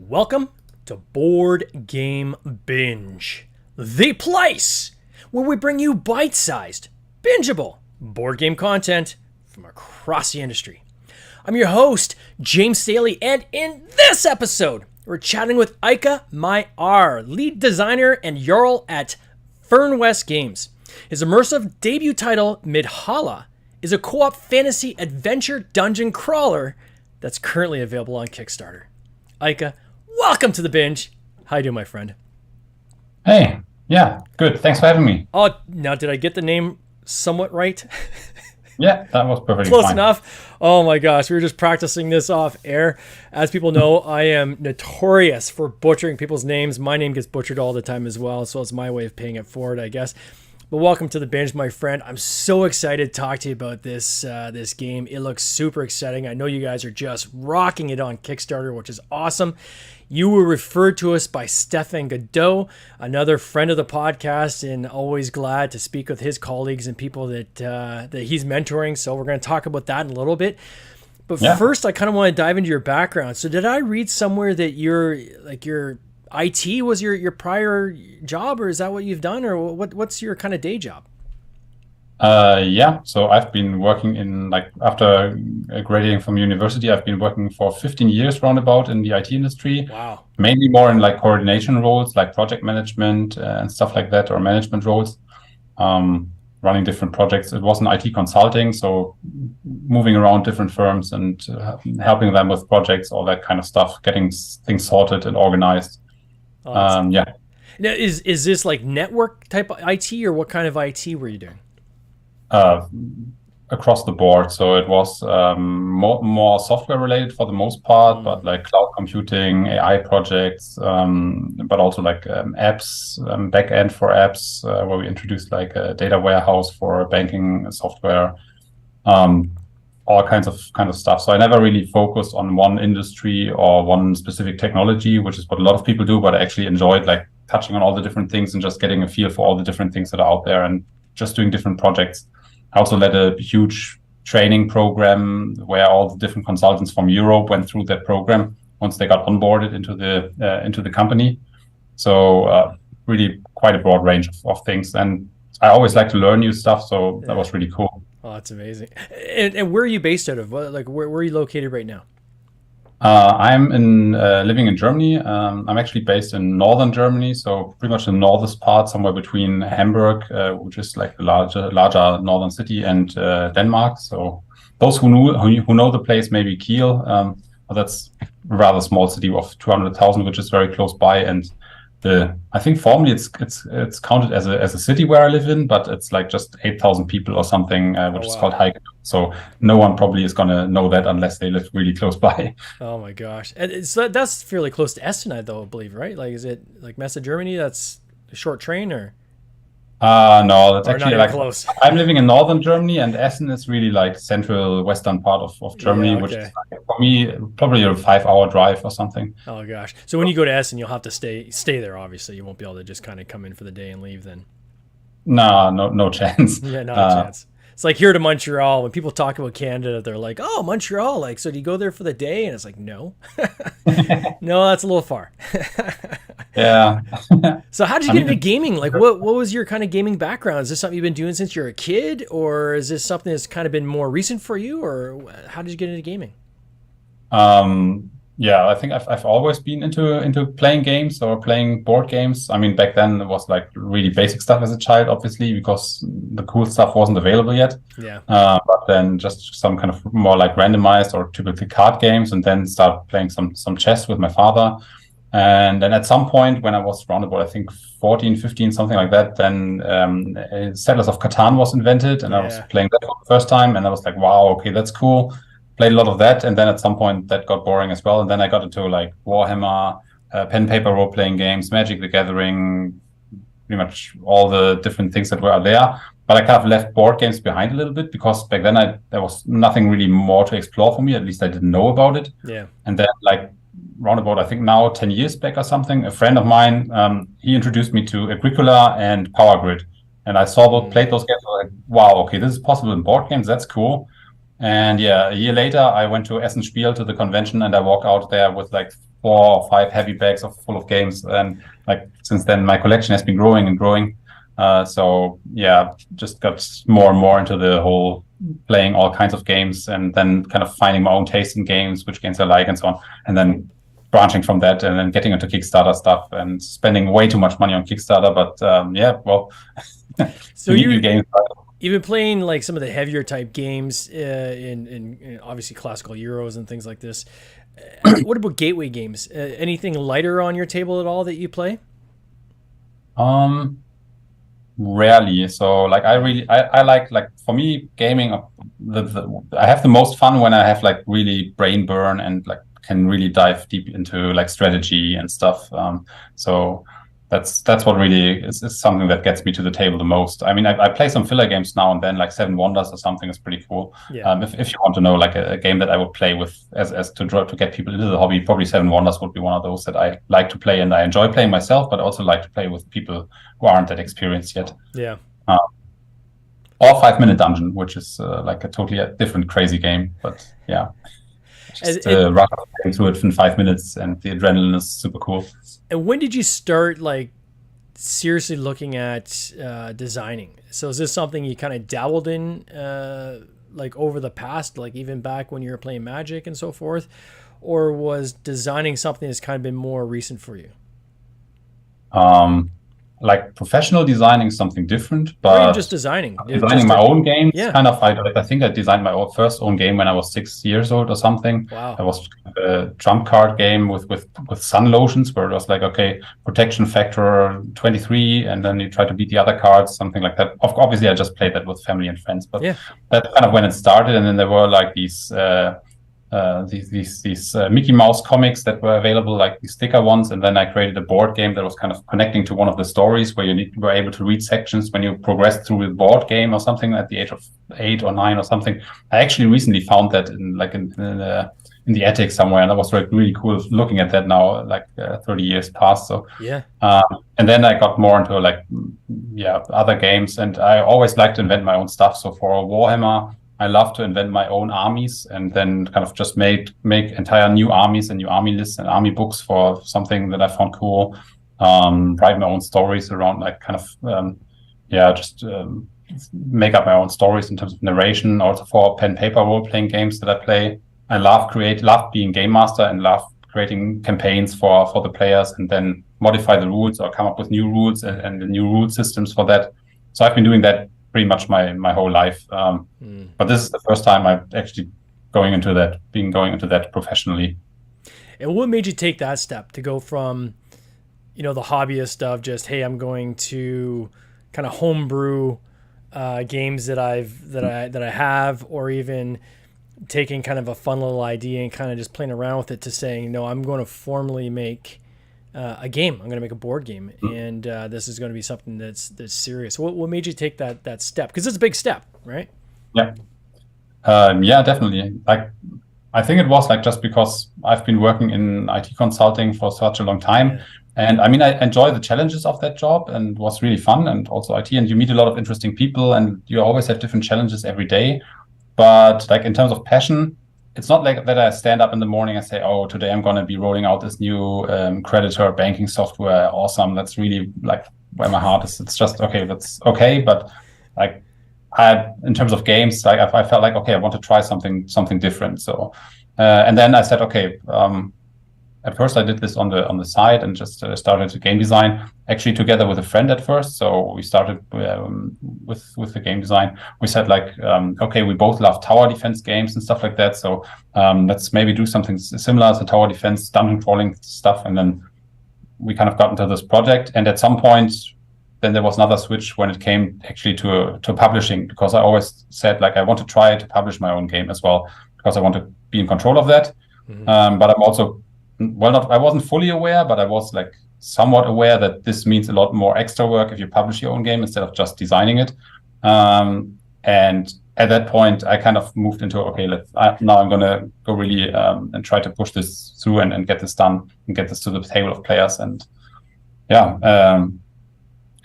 Welcome to Board Game Binge, the place where we bring you bite-sized, bingeable board game content from across the industry. I'm your host, James Staley, and in this episode, we're chatting with Eike Mayer, lead designer and Jarl at Fyrnwest Games. His immersive debut title, Midhala, is a co-op fantasy adventure dungeon crawler that's currently available on Kickstarter. Eike, welcome to the binge. How you doing, my friend? Hey, yeah, good. Thanks for having me. Oh, now did I get the name somewhat right? Yeah, that was perfectly Close fine. enough. Oh my gosh, we were just practicing this off air. As people know, I am notorious for butchering people's names. My name gets butchered all the time as well, so it's my way of paying it forward, I guess. But welcome to the binge, my friend. I'm so excited to talk to you about this game. It looks super exciting. I know you guys are just rocking it on Kickstarter, which is awesome. You were referred to us by Stefan Godot, another friend of the podcast, and always glad to speak with his colleagues and people that he's mentoring. So we're going to talk about that in a little bit. But first, I kind of want to dive into your background. So did I read somewhere that your IT was your prior job, or is that what you've done, or what's your kind of day job? Yeah, so I've been working in, after graduating from university, I've been working for 15 years roundabout in the IT industry. Wow. Mainly more in coordination roles, like project management and stuff like that, or management roles, running different projects. It was in IT consulting, so moving around different firms and helping them with projects, all that kind of stuff, getting things sorted and organized. Yeah. Now, is this like network type of IT, or what kind of IT were you doing? Across the board. So it was more software related for the most part, but like cloud computing, AI projects, but also apps, back end for apps, where we introduced a data warehouse for banking software, all kinds of stuff. So I never really focused on one industry or one specific technology, which is what a lot of people do, but I actually enjoyed touching on all the different things and just getting a feel for all the different things that are out there and just doing different projects. I also led a huge training program where all the different consultants from Europe went through that program once they got onboarded into the company. So really quite a broad range of things. And I always like to learn new stuff, so that was really cool. Oh, that's amazing. And where are you based out of? Where are you located right now? I'm living in Germany. I'm actually based in northern Germany, so pretty much the northern part, somewhere between Hamburg, which is the larger northern city, and Denmark. So those who know the place, maybe Kiel. But that's a rather small city of 200,000, which is very close by. And I think formally it's counted as a city where I live in, but it's just 8,000 people or something, which is called Eike. So no one probably is going to know that unless they live really close by. Oh my gosh. And so that's fairly close to Essen, though, I believe, right? Is it Messe, Germany? That's a short train, or? No, that's actually close. I'm living in northern Germany, and Essen is really central western part of Germany, which is for me probably a 5-hour drive or something. Oh gosh. So when you go to Essen, you'll have to stay there, obviously. You won't be able to just kind of come in for the day and leave then. No chance. Yeah, not a chance. It's like here to Montreal, when people talk about Canada, they're like, oh, Montreal, so do you go there for the day? And it's like, no. No, that's a little far. Yeah. So how did you get into gaming? What was your kind of gaming background? Is this something you've been doing since you're a kid, or is this something that's kind of been more recent for you, or how did you get into gaming? Yeah, I think I've always been into playing games or playing board games. I mean, back then it was really basic stuff as a child, obviously, because the cool stuff wasn't available yet. Yeah. But then just some kind of more randomized or typically card games, and then start playing some chess with my father. And then at some point when I was around about, I think 14, 15, something like that, then Settlers of Catan was invented, and I was playing that for the first time, and I was like, wow, okay, that's cool. played a lot of that, and then at some point that got boring as well. And then I got into like Warhammer, pen and paper role-playing games, Magic the Gathering, pretty much all the different things that were there. But I kind of left board games behind a little bit because back then there was nothing really more to explore for me. At least I didn't know about it. Yeah. And then like roundabout, I think now 10 years back or something, a friend of mine, he introduced me to Agricola and Power Grid. And I played those games. I was like, wow, okay, this is possible in board games. That's cool. And yeah, a year later, I went to Essen Spiel to the convention, and I walked out there with like 4 or 5 heavy bags full of games. And like since then, my collection has been growing and growing. So yeah, just got more and more into the whole playing all kinds of games, and then kind of finding my own taste in games, which games I like, and so on. And then branching from that, and then getting into Kickstarter stuff, and spending way too much money on Kickstarter. But yeah, well. So you've been playing like some of the heavier type games in obviously classical Euros and things like this. What about gateway games? Anything lighter on your table at all that you play? Rarely. So like I like for me gaming. I have the most fun when I have like really brain burn and like can really dive deep into like strategy and stuff. So that's what really is something that gets me to the table the most. I mean, I play some filler games now and then, like Seven Wonders or something is pretty cool. Yeah. If you want to know like a game that I would play with as to get people into the hobby, probably Seven Wonders would be one of those that I like to play and I enjoy playing myself, but also like to play with people who aren't that experienced yet. Yeah. Or 5 Minute Dungeon, which is like a totally different crazy game, but yeah. Just rush through it in 5 minutes, and the adrenaline is super cool. And when did you start like seriously looking at designing? So is this something you kind of dabbled in like over the past, like even back when you were playing Magic and so forth, or was designing something that's kind of been more recent for you? Like professional designing is something different, but or even just designing my own games. Yeah. Kind of. I think I designed my first own game when I was 6 years old or something. Wow. It was a trump card game with sun lotions, where it was like, okay, protection factor 23, and then you try to beat the other cards, something like that. Obviously, I just played that with family and friends, but yeah, that's kind of when it started. And then there were like these Mickey Mouse comics that were available, like the sticker ones, and then I created a board game that was kind of connecting to one of the stories where you were able to read sections when you progressed through the board game or something at the age of 8 or 9 or something. I actually recently found that in the attic somewhere, and that was like really cool looking at that now, like 30 years past. So yeah. And then I got more into like other games, and I always like to invent my own stuff. So for Warhammer, I love to invent my own armies and then kind of just make entire new armies and new army lists and army books for something that I found cool. Write my own stories around like kind of make up my own stories in terms of narration. Also for pen paper role playing games that I play, I love being game master and love creating campaigns for the players and then modify the rules or come up with new rules and the new rule systems for that. So I've been doing that pretty much my whole life. But this is the first time I'm actually going into that professionally. And what made you take that step to go from, the hobbyist of just, hey, I'm going to kind of homebrew games that I have, or even taking kind of a fun little idea and kind of just playing around with it, to saying, no, I'm going to formally make a game. I'm going to make a board game, and this is going to be something that's serious. What made you take that step? Because it's a big step, right? Yeah. Yeah, definitely. Like, I think it was like just because I've been working in IT consulting for such a long time. Yeah. And I mean, I enjoy the challenges of that job, and it was really fun, and also IT, and you meet a lot of interesting people, and you always have different challenges every day. But like in terms of passion, it's not like that I stand up in the morning and say, oh, today I'm going to be rolling out this new creditor banking software. Awesome. That's really like where my heart is. It's just, okay, that's okay. But like in terms of games, like I felt like, okay, I want to try something different. So, and then I said, okay, at first I did this on the side and just started to game design, actually together with a friend at first. So we started with the game design. We said like, okay, we both love tower defense games and stuff like that. So let's maybe do something similar to tower defense, dungeon crawling stuff. And then we kind of got into this project. And at some point, then there was another switch when it came actually to publishing, because I always said like, I want to try to publish my own game as well, because I want to be in control of that. But I'm also, I wasn't fully aware, but I was like somewhat aware that this means a lot more extra work if you publish your own game instead of just designing it. And at that point, I kind of moved into, okay, now I'm going to go really and try to push this through and get this done and get this to the table of players. And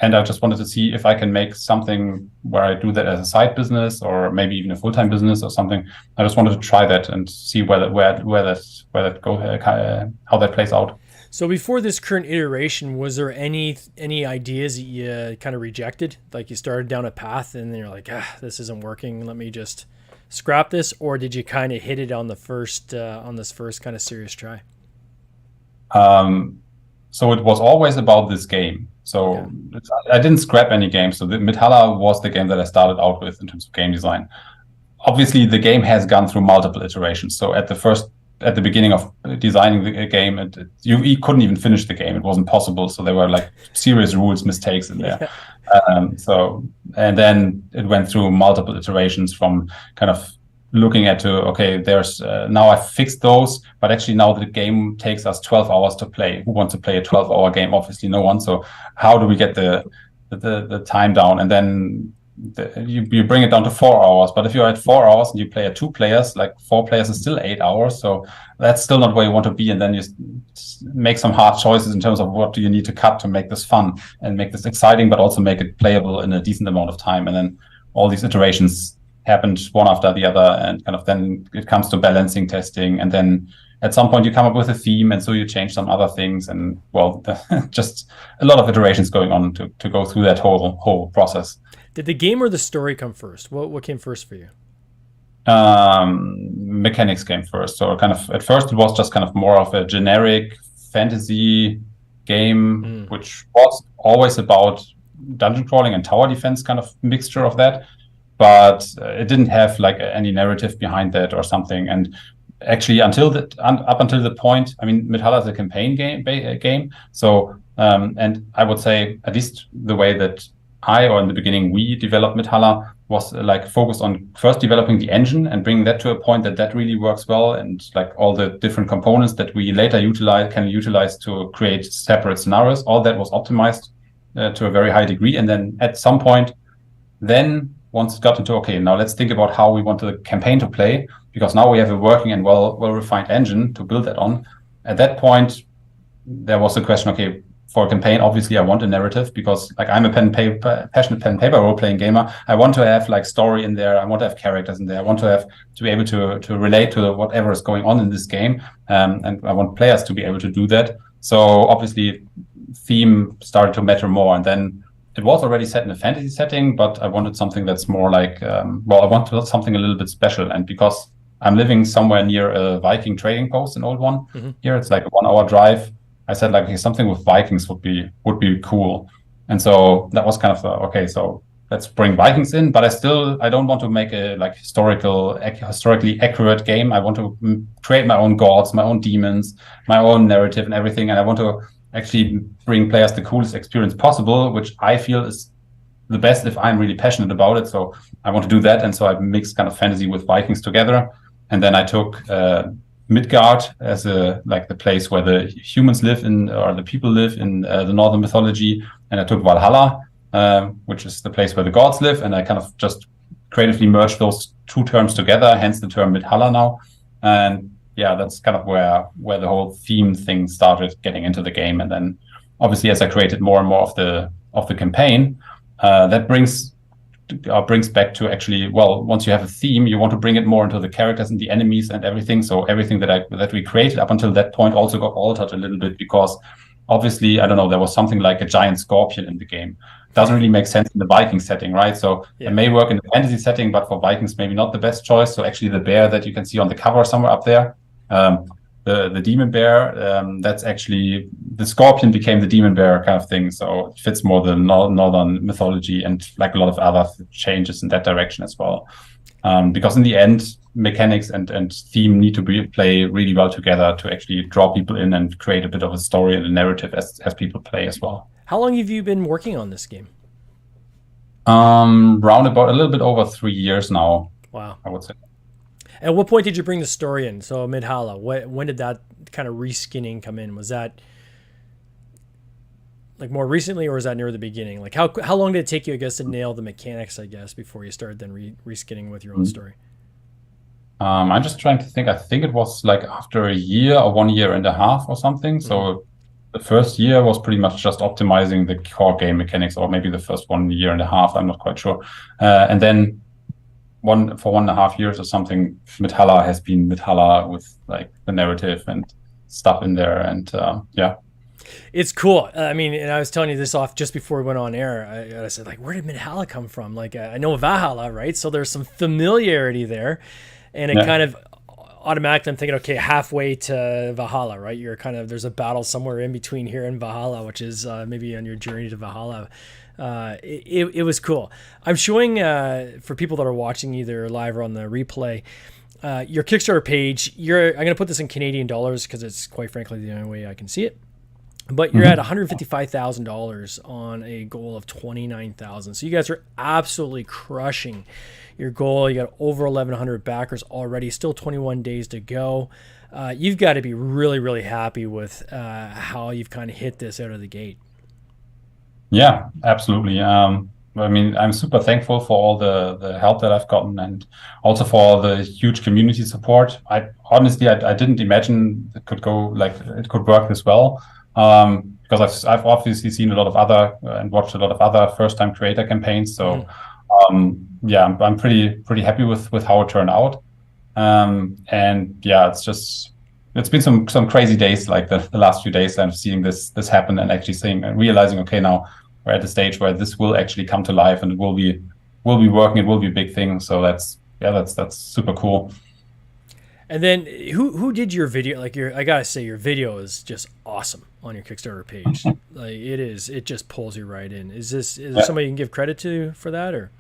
and I just wanted to see if I can make something where I do that as a side business or maybe even a full-time business or something. I just wanted to try that and see where that go, how that plays out. So before this current iteration, was there any ideas that you kind of rejected? Like you started down a path and then you're like, this isn't working. Let me just scrap this. Or did you kind of hit it on the first on this first kind of serious try? So it was always about this game. So I didn't scrap any games. So the Midhala was the game that I started out with in terms of game design. Obviously, the game has gone through multiple iterations. So at the beginning of designing the game, you couldn't even finish the game. It wasn't possible. So there were like serious rules mistakes in there. And then it went through multiple iterations from kind of looking at there's now I've fixed those, but actually now the game takes us 12 hours to play. Who wants to play a 12-hour game? Obviously no one. So how do we get the time down? And then you bring it down to 4 hours. But if you're at 4 hours and you play at 2 players, like 4 players is still 8 hours. So that's still not where you want to be. And then you make some hard choices in terms of what do you need to cut to make this fun and make this exciting, but also make it playable in a decent amount of time. And then all these iterations happened one after the other, and kind of then it comes to balancing testing. And then at some point you come up with a theme, and so you change some other things. And just a lot of iterations going on to go through that whole process. Did the game or the story come first? What came first for you? Mechanics came first. So kind of at first it was just kind of more of a generic fantasy game, which was always about dungeon crawling and tower defense, kind of mixture of that. But it didn't have like any narrative behind that or something. And actually, up until the point, I mean, Midhala is a campaign game. So, and I would say at least the way that in the beginning we developed Midhala was like focused on first developing the engine and bringing that to a point that really works well, and like all the different components that we later can utilize to create separate scenarios. All that was optimized to a very high degree. And then at some point, once it got into, now let's think about how we want the campaign to play, because now we have a working and well-refined engine to build that on. At that point, there was the question, for a campaign, obviously I want a narrative, because like I'm a passionate pen and paper role-playing gamer. I want to have like story in there. I want to have characters in there. I want to be able to relate to whatever is going on in this game. And I want players to be able to do that. So obviously theme started to matter more. And then it was already set in a fantasy setting, but I wanted something that's more like, I wanted something a little bit special. And because I'm living somewhere near a Viking trading post in Old One, here it's like a 1 hour drive. I said like something with Vikings would be cool. And so that was kind of, so let's bring Vikings in, but I don't want to make a like historically accurate game. I want to create my own gods, my own demons, my own narrative and everything. And I want to actually bring players the coolest experience possible, which I feel is the best if I'm really passionate about it. So I want to do that. And so I mixed kind of fantasy with Vikings together. And then I took Midgard as the place where the humans live or the people live in the northern mythology. And I took Valhalla, which is the place where the gods live. And I kind of just creatively merged those two terms together, hence the term Midhala now. And that's kind of where the whole theme thing started getting into the game. And then obviously as I created more and more of the campaign, that brings back to actually, once you have a theme, you want to bring it more into the characters and the enemies and everything. So everything that we created up until that point also got altered a little bit, because obviously, I don't know, there was something like a giant scorpion in the game. Doesn't really make sense in the Viking setting, right? So it may work in the fantasy setting, but for Vikings, maybe not the best choice. So actually the bear that you can see on the cover somewhere up there, the demon bear, that's actually, the scorpion became the demon bear kind of thing. So it fits more the northern mythology, and like a lot of other changes in that direction as well. Because in the end, mechanics and theme need to play really well together to actually draw people in and create a bit of a story and a narrative as people play as well. How long have you been working on this game? Round about a little bit over 3 years now. Wow. I would say. At what point did you bring the story in? So Midhala, when did that kind of reskinning come in? Was that like more recently, or was that near the beginning? Like how long did it take you, I guess, to nail the mechanics, I guess, before you started then reskinning with your own story? I'm just trying to think. I think it was like after a year or 1.5 years or something. So the first year was pretty much just optimizing the core game mechanics, or maybe the first 1.5 years. I'm not quite sure. And then for 1.5 years or something, Midhala has been Midhala with like the narrative and stuff in there. And yeah. It's cool. I mean, and I was telling you this off just before we went on air. I said, like, where did Midhala come from? Like, I know Valhalla, right? So there's some familiarity there. And it kind of automatically, I'm thinking, okay, halfway to Valhalla, right? You're kind of, there's a battle somewhere in between here and Valhalla, which is maybe on your journey to Valhalla. It was cool. I'm showing for people that are watching either live or on the replay, your Kickstarter page. I'm going to put this in Canadian dollars because it's quite frankly the only way I can see it. But you're at $155,000 on a goal of 29,000. So you guys are absolutely crushing your goal. You got over 1,100 backers already. Still 21 days to go. You've got to be really, really happy with how you've kind of hit this out of the gate. Yeah, absolutely. I mean, I'm super thankful for all the help that I've gotten, and also for all the huge community support. I honestly didn't imagine it could work this well. Because I've obviously seen a lot of other and watched a lot of other first-time creator campaigns. So yeah, I'm pretty happy with how it turned out. And yeah, it's been some crazy days, like the last few days, and seeing this happen and actually seeing and realizing, okay, now we're at the stage where this will actually come to life and it will be working. It will be a big thing. So that's super cool. And then who did your video? Like I gotta say, your video is just awesome on your Kickstarter page. Like it just pulls you right in. Is there somebody you can give credit to for that, or?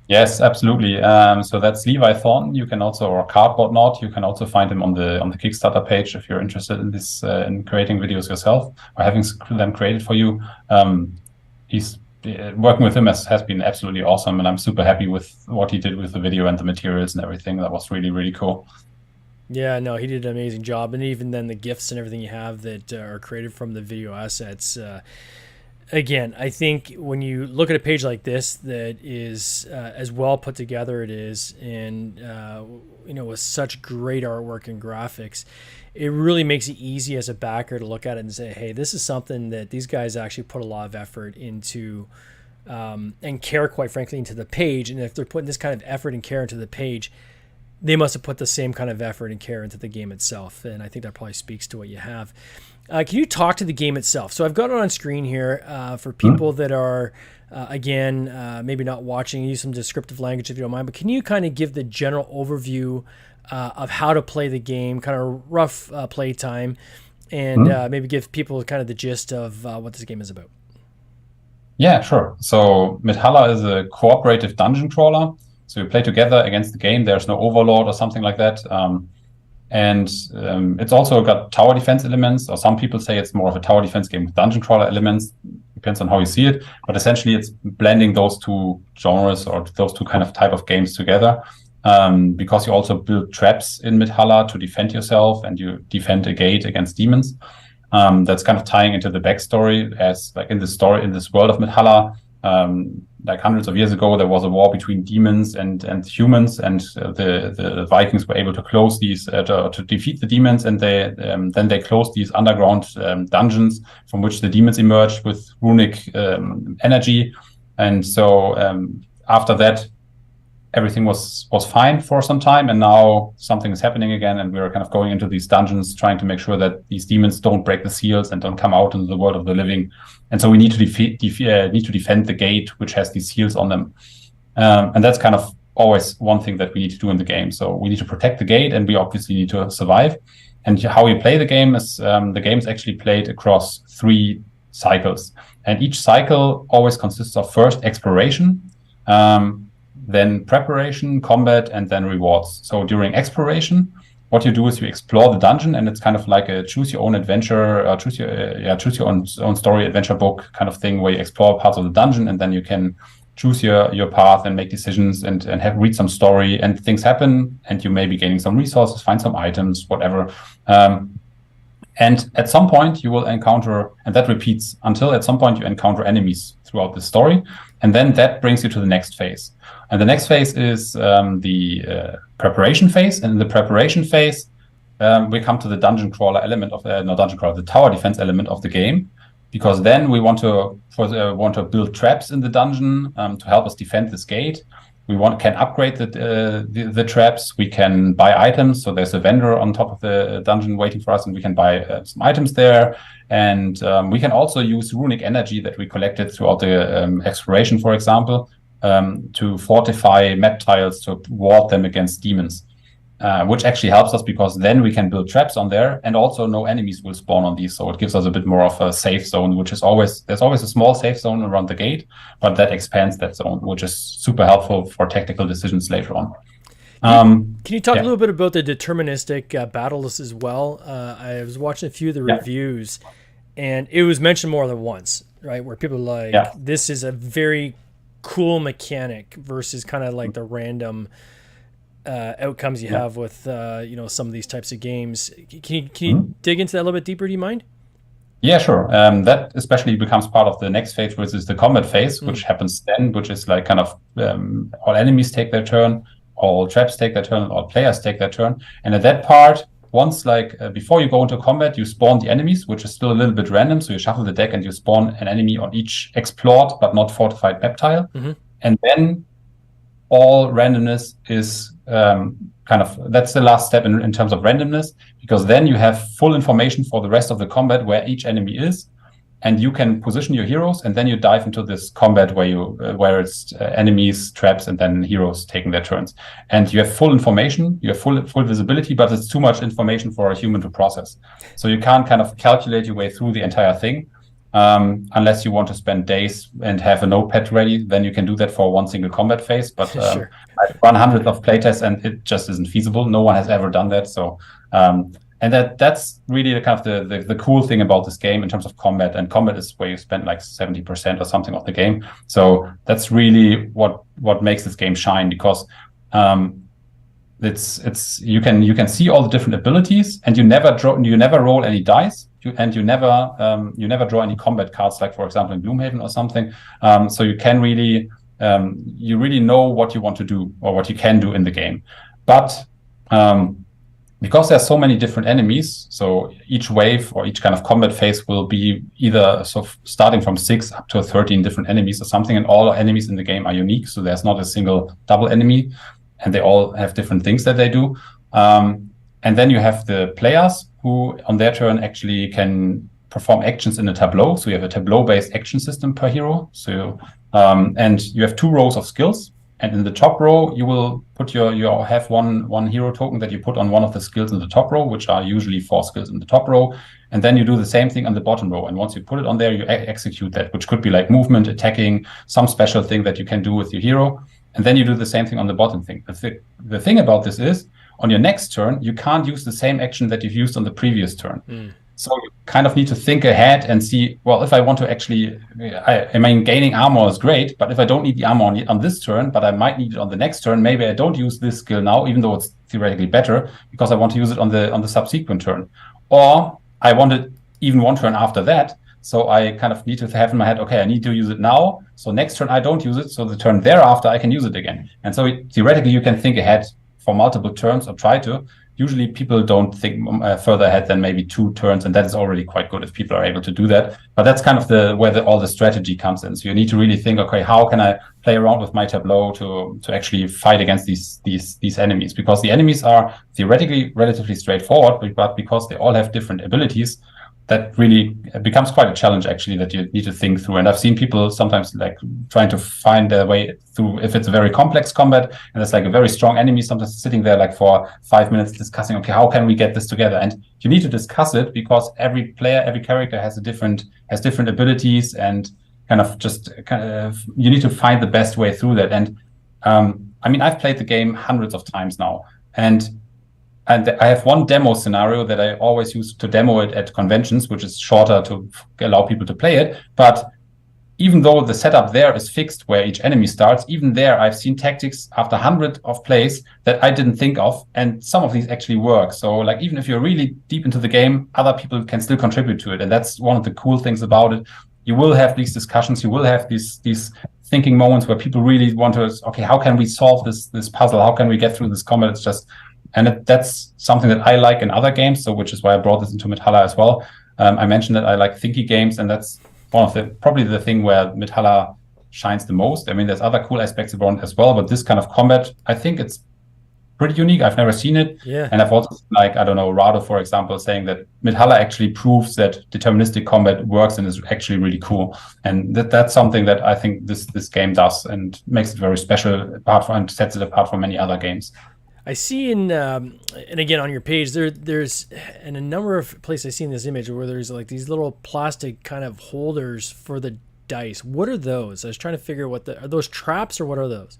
Yes, absolutely. So that's Levi Thornton. You can also, or Cardboard Knot. You can also find him on the Kickstarter page if you're interested in this in creating videos yourself or having them created for you. He's working with him has been absolutely awesome, and I'm super happy with what he did with the video and the materials and everything. That was really, really cool. Yeah, no, he did an amazing job. And even then the GIFs and everything you have that are created from the video assets. Again, I think when you look at a page like this that is as well put together it is, and with such great artwork and graphics, it really makes it easy as a backer to look at it and say, hey, this is something that these guys actually put a lot of effort into and care, quite frankly, into the page. And if they're putting this kind of effort and care into the page, they must have put the same kind of effort and care into the game itself. And I think that probably speaks to what you have. Can you talk to the game itself? So I've got it on screen here for people that are, maybe not watching. Use some descriptive language if you don't mind. But can you kind of give the general overview of how to play the game, kind of rough play time, and maybe give people kind of the gist of what this game is about? Yeah, sure. So Midhala is a cooperative dungeon crawler. So you play together against the game. There's no overlord or something like that. And it's also got tower defense elements, or some people say it's more of a tower defense game with dungeon crawler elements. Depends on how you see it. But essentially, it's blending those two genres or those two kind of type of games together. Because you also build traps in Midhala to defend yourself, and you defend a gate against demons. That's kind of tying into the backstory, as like in this world of Midhala. Like hundreds of years ago, there was a war between demons and humans, and the Vikings were able to close these to defeat the demons, and then they closed these underground dungeons from which the demons emerged with runic energy. And so after that, everything was fine for some time, and now something is happening again, and we're kind of going into these dungeons trying to make sure that these demons don't break the seals and don't come out into the world of the living. And so we need to defend the gate, which has these seals on them. And that's kind of always one thing that we need to do in the game. So we need to protect the gate, and we obviously need to survive. And how we play the game is the game is actually played across 3 cycles. And each cycle always consists of first exploration, then preparation, combat, and then rewards. So during exploration, what you do is you explore the dungeon, and it's kind of like a choose your own adventure, choose your own story adventure book kind of thing, where you explore parts of the dungeon, and then you can choose your path and make decisions and read some story, and things happen, and you may be gaining some resources, find some items, whatever. And at some point you will encounter, and that repeats until at some point you encounter enemies throughout the story. And then that brings you to the next phase. And the next phase is the preparation phase. And in the preparation phase, we come to the dungeon crawler element of the tower defense element of the game, because then we want to build traps in the dungeon to help us defend this gate. We can upgrade the traps. We can buy items. So there's a vendor on top of the dungeon waiting for us, and we can buy some items there. And we can also use runic energy that we collected throughout the exploration, for example, to fortify map tiles to ward them against demons. Which actually helps us, because then we can build traps on there, and also no enemies will spawn on these. So it gives us a bit more of a safe zone, there's always a small safe zone around the gate, but that expands that zone, which is super helpful for tactical decisions later on. Can you talk a little bit about the deterministic battles as well? I was watching a few of the reviews, and it was mentioned more than once, right? Where people are like, this is a very cool mechanic versus kind of like the random outcomes you have with some of these types of games. Can you dig into that a little bit deeper? Do you mind? Yeah, sure. That especially becomes part of the next phase, which is the combat phase, which happens then, which is like kind of all enemies take their turn, all traps take their turn, and all players take their turn. And at that part, once before you go into combat, you spawn the enemies, which is still a little bit random. So you shuffle the deck and you spawn an enemy on each explored but not fortified map tile. And then all randomness is that's the last step in terms of randomness, because then you have full information for the rest of the combat where each enemy is, and you can position your heroes, and then you dive into this combat where it's enemies, traps, and then heroes taking their turns. And you have full information, you have full visibility, but it's too much information for a human to process. So you can't kind of calculate your way through the entire thing. Unless you want to spend days and have a notepad ready, then you can do that for one single combat phase. But Sure. I've run hundreds of playtests, and it just isn't feasible. No one has ever done that. So, and that's really the kind of the cool thing about this game in terms of combat. And combat is where you spend like 70% or something of the game. So that's really what makes this game shine, because you can see all the different abilities, and you never roll any dice. You never draw any combat cards, like for example in Gloomhaven or something. So you can really you really know what you want to do or what you can do in the game. But because there's so many different enemies, so each wave or each kind of combat phase will be either starting from 6 up to 13 different enemies or something, and all enemies in the game are unique. So there's not a single double enemy, and they all have different things that they do. And then you have the players who on their turn actually can perform actions in a tableau. So you have a tableau-based action system per hero. So and you have 2 rows of skills. And in the top row, you will put you have one hero token that you put on one of the skills in the top row, which are usually 4 skills in the top row. And then you do the same thing on the bottom row. And once you put it on there, you execute that, which could be like movement, attacking, some special thing that you can do with your hero. And then you do the same thing on the bottom thing. The thing about this is, on your next turn, you can't use the same action that you've used on the previous turn. So you kind of need to think ahead and see, well, if I want to actually, gaining armor is great, but if I don't need the armor on this turn, but I might need it on the next turn, maybe I don't use this skill now, even though it's theoretically better, because I want to use it on the subsequent turn. Or I want it even one turn after that, so I kind of need to have in my head, okay, I need to use it now, so next turn I don't use it, so the turn thereafter I can use it again. And so theoretically you can think ahead for multiple turns, or try to. Usually people don't think further ahead than maybe 2 turns, and that is already quite good if people are able to do that. But that's kind of where all the strategy comes in. So you need to really think, okay, how can I play around with my tableau to actually fight against these enemies? Because the enemies are theoretically relatively straightforward, but because they all have different abilities, that really becomes quite a challenge, actually, that you need to think through. And I've seen people sometimes like trying to find their way through, if it's a very complex combat and there's like a very strong enemy, sometimes sitting there like for 5 minutes discussing, okay, how can we get this together? And you need to discuss it, because every character has different abilities, and you need to find the best way through that. And I've played the game hundreds of times now, and I have one demo scenario that I always use to demo it at conventions, which is shorter to allow people to play it. But even though the setup there is fixed where each enemy starts, even there I've seen tactics after 100 of plays that I didn't think of, and some of these actually work. So like even if you're really deep into the game, other people can still contribute to it, and that's one of the cool things about it. You will have these discussions, you will have these thinking moments where people really want to, okay, how can we solve this puzzle? How can we get through this combat? It's just, and that's something that I like in other games. So which is why I brought this into Midhala as well. I mentioned that I like thinky games, and that's one of the probably the thing where Midhala shines the most. I mean, there's other cool aspects about it as well, but this kind of combat, I think it's pretty unique. I've never seen it. Yeah. And I've also seen, like, I don't know, Rado, for example, saying that Midhala actually proves that deterministic combat works and is actually really cool. And that's something that I think this game does and makes it very special apart from, and sets it apart from many other games. I see and again on your page there's in a number of places I see in this image where there's like these little plastic kind of holders for the dice. What are those? I was trying to figure are those traps or what are those?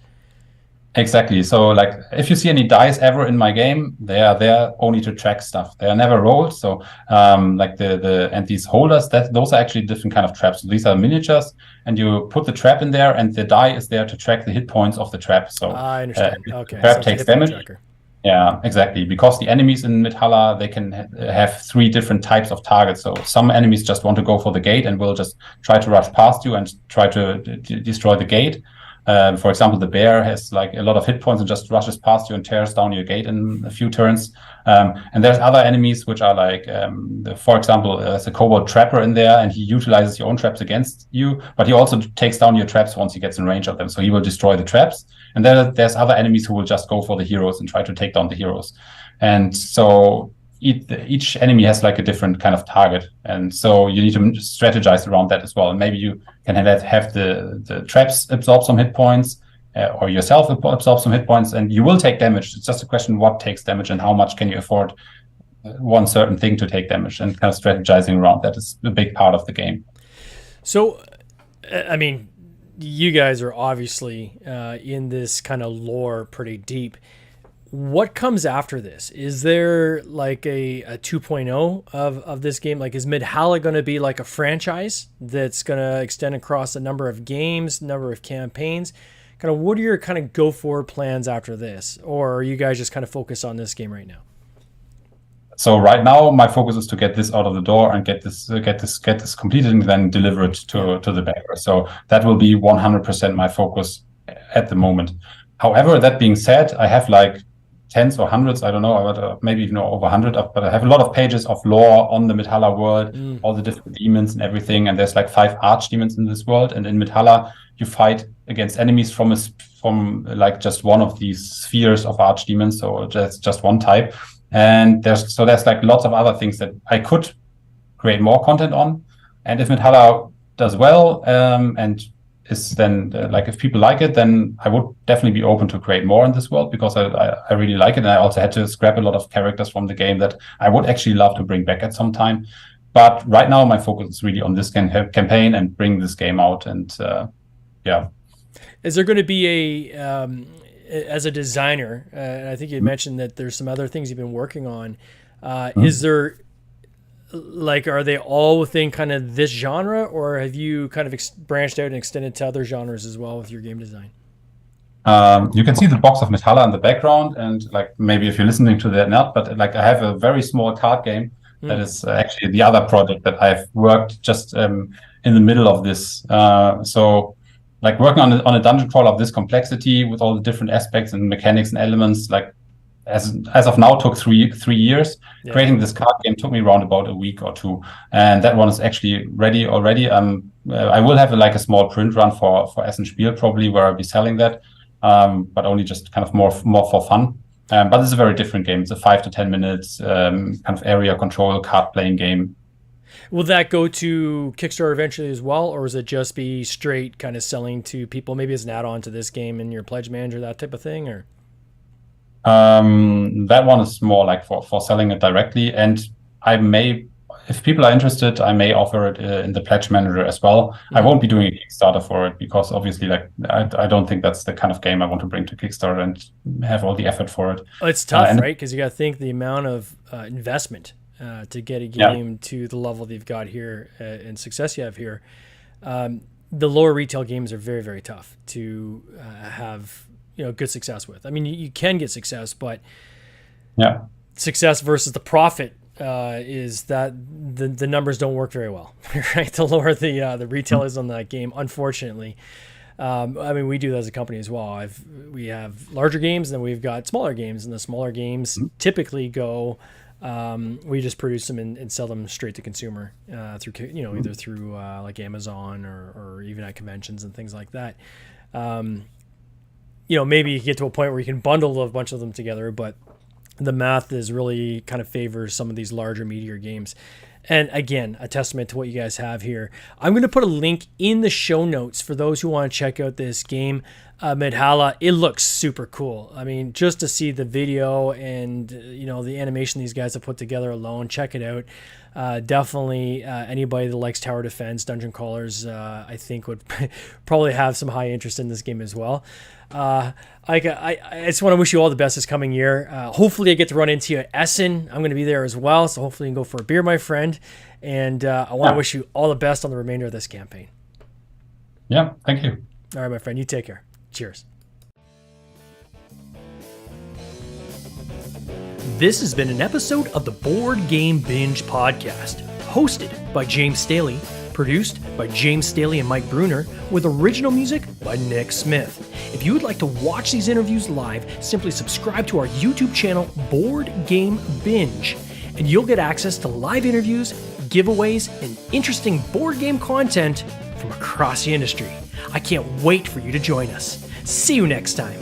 Exactly. So like if you see any dice ever in my game, they are there only to track stuff. They are never rolled. So like and these holders, those are actually different kind of traps. So these are miniatures, and you put the trap in there, and the die is there to track the hit points of the trap. So I understand. Okay. The trap So takes damage. Tracker. Yeah, exactly. Because the enemies in Midhala, they can have 3 different types of targets. So some enemies just want to go for the gate and will just try to rush past you and try to destroy the gate. For example, the bear has like a lot of hit points and just rushes past you and tears down your gate in a few turns. And there's other enemies which are like, for example, there's a kobold trapper in there, and he utilizes your own traps against you, but he also takes down your traps once he gets in range of them. So he will destroy the traps. And then there's other enemies who will just go for the heroes and try to take down the heroes. And so each enemy has like a different kind of target, and so you need to strategize around that as well. And maybe you can have the traps absorb some hit points, or yourself absorb some hit points, and you will take damage. It's just a question what takes damage and how much can you afford one certain thing to take damage, and kind of strategizing around that is a big part of the game. So, I mean, you guys are obviously in this kind of lore pretty deep. What comes after this? Is there like a 2.0 of this game? Like, is Midhala going to be like a franchise that's going to extend across a number of games, number of campaigns? Kind of what are your kind of go forward plans after this? Or are you guys just kind of focused on this game right now? So right now, my focus is to get this out of the door and get this completed and then deliver it to the backer. So that will be 100% my focus at the moment. However, that being said, I have like tens or hundreds, I don't know, but maybe even over 100, but I have a lot of pages of lore on the Midhala world, all the different demons and everything. And there's like 5 archdemons in this world. And in Midhala, you fight against enemies from like just one of these spheres of archdemons. So that's just one type. And there's like lots of other things that I could create more content on. And if Midhala does well, and is then like if people like it, then I would definitely be open to create more in this world, because I really like it. And I also had to scrap a lot of characters from the game that I would actually love to bring back at some time. But right now my focus is really on this campaign and bring this game out. And yeah. Is there going to be as a designer, and I think you mentioned that there's some other things you've been working on. Is there, like, are they all within kind of this genre, or have you kind of branched out and extended to other genres as well with your game design? You can see the box of Midhala in the background, and like maybe if you're listening to that now, but like I have a very small card game that is actually the other project that I've worked just in the middle of this. So like working on a dungeon crawl of this complexity with all the different aspects and mechanics and elements, like as of now took three years. Yeah. Creating this card game took me around about a week or 2, and that one is actually ready already. I will have like a small print run for Essen Spiel probably, where I'll be selling that, but only just kind of more for fun. But it's a very different game. It's a 5 to 10 minutes kind of area control card playing game. Will that go to Kickstarter eventually as well, or is it just be straight kind of selling to people, maybe as an add-on to this game in your pledge manager, that type of thing? Or that one is more like for selling it directly, and I may, if people are interested, I may offer it in the pledge manager as well. Mm-hmm. I won't be doing a Kickstarter for it, because obviously, like I don't think that's the kind of game I want to bring to Kickstarter and have all the effort for it. Oh, it's tough, right? Because you got to think the amount of investment to get a game to the level that you've got here and success you have here. the lower retail games are very, very tough to have good success with. I mean, you can get success, but success versus the profit is that the numbers don't work very well, right? The lower the retail is on that game, unfortunately. I mean, we do that as a company as well. We have larger games, and then we've got smaller games, and the smaller games typically go. We just produce them and sell them straight to consumer through either through like Amazon or even at conventions and things like that. Maybe you get to a point where you can bundle a bunch of them together, but the math is really kind of favors some of these larger, meatier games. And again, a testament to what you guys have here. I'm going to put a link in the show notes for those who want to check out this game, Midhala. It looks super cool. I mean, just to see the video and the animation these guys have put together alone, check it out. Definitely anybody that likes tower defense, dungeon crawlers, I think would probably have some high interest in this game as well. I just want to wish you all the best this coming year. Hopefully I get to run into you at Essen. I'm going to be there as well, so hopefully you can go for a beer, my friend. And I want to wish you all the best on the remainder of this campaign. Yeah, thank you. All right, my friend, you take care. Cheers. This has been an episode of the Board Game Binge podcast, hosted by James Staley, produced by James Staley and Mike Bruner, with original music by Nick Smith. If you would like to watch these interviews live, simply subscribe to our YouTube channel, Board Game Binge, and you'll get access to live interviews, giveaways, and interesting board game content from across the industry. I can't wait for you to join us. See you next time.